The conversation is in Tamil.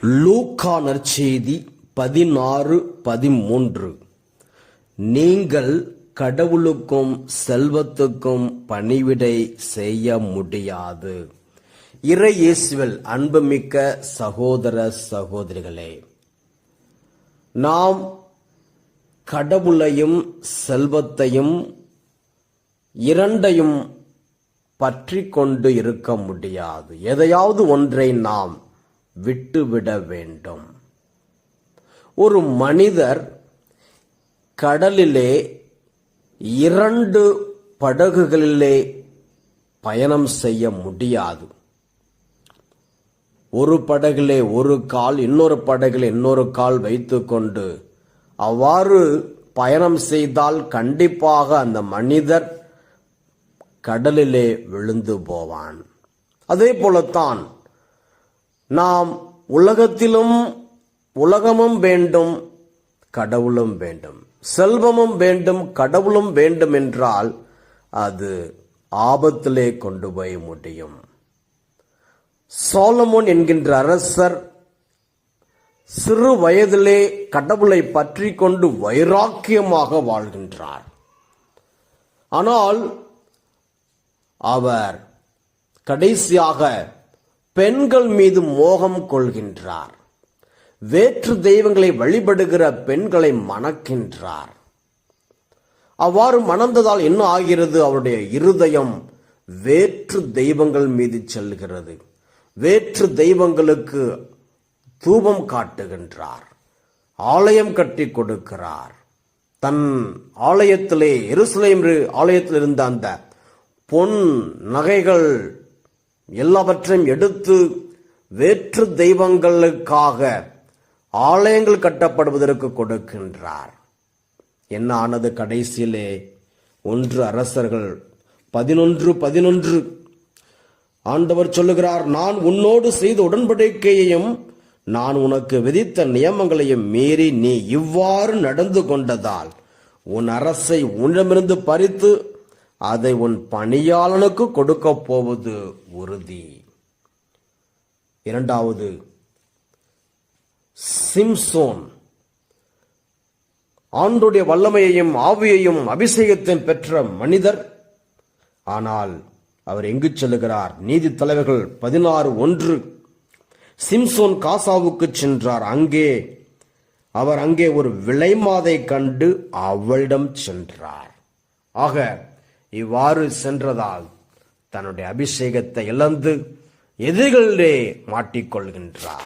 லூக்கா நற்செய்தி 16:13. நீங்கள் கடவுளுக்கும் செல்வத்துக்கும் பணிவிடை செய்ய முடியாது. இறை இயேசுவில் அன்புமிக்க சகோதர சகோதரிகளே, நாம் கடவுளையும் செல்வத்தையும் இரண்டையும் பற்றி கொண்டு இருக்க முடியாது. எதையாவது ஒன்றை நாம் விட்டுவிட வேண்டும். ஒரு மனிதர் கடலிலே 2 படகுகளிலே பயணம் செய்ய முடியாது. ஒரு படகிலே ஒரு கால், இன்னொரு படகிலே இன்னொரு கால் வைத்துக்கொண்டு அவ்வாறு பயணம் செய்தால் கண்டிப்பாக அந்த மனிதர் கடலிலே விழுந்து போவான். அதே போலத்தான் நாம் உலகமும் வேண்டும், கடவுளும் வேண்டும், செல்வமும் வேண்டும், கடவுளும் வேண்டும் என்றால் அது ஆபத்திலே கொண்டு போய் முடியும். சாலமோன் என்கின்ற அரசர் சிறு வயதிலே கடவுளை பற்றி கொண்டு வைராக்கியமாக வாழ்கின்றார். ஆனால் அவர் கடைசியாக பெண்கள் மீது மோகம் கொள்கின்றார். வேற்று தெய்வங்களை வழிபடுகிற பெண்களை மணக்கின்றார். அவ்வாறு மணந்ததால் என்ன ஆகிறது? அவருடைய இருதயம் வேற்று தெய்வங்கள் மீது செல்கிறது. வேற்று தெய்வங்களுக்கு தூபம் காட்டுகின்றார். ஆலயம் கட்டி கொடுக்கிறார். தன் ஆலயத்திலே, எருசலேம் ஆலயத்தில் இருந்த அந்த பொன் நகைகள் எல்லாவற்றையும் எடுத்து வேற்று தெய்வங்களுக்காக ஆலயங்கள் கட்டப்படுவதற்கு கொடுக்கின்றார். என்ன ஆனது? கடைசியிலே 1 அரசர்கள் 11:11 ஆண்டவர் சொல்லுகிறார், நான் உன்னோடு செய்த உடன்படிக்கையையும் நான் உனக்கு விதித்த நியமங்களையும் மீறி நீ இவ்வாறு நடந்து கொண்டதால் உன் அரசை உன்னிடமிருந்து பறித்து அதை உன் பணியாளனுக்கு கொடுக்க போவது உறுதி. 2வது, சிம்சோன் ஆண்டுடைய வல்லமையையும் ஆவியையும் அபிஷேகத்தையும் பெற்ற மனிதர். ஆனால் அவர் எங்கு செல்லுகிறார்? நீதி தலைவர்கள் 16:1. சிம்சோன் காசாவுக்கு சென்றார். அவர் அங்கே ஒரு விலைமாதை கண்டு அவளிடம் சென்றார். ஆக இவ்வாறு சென்றதால் தன்னுடைய அபிஷேகத்தை இழந்து எதிரிகளிலே மாட்டிக்கொள்கின்றார்.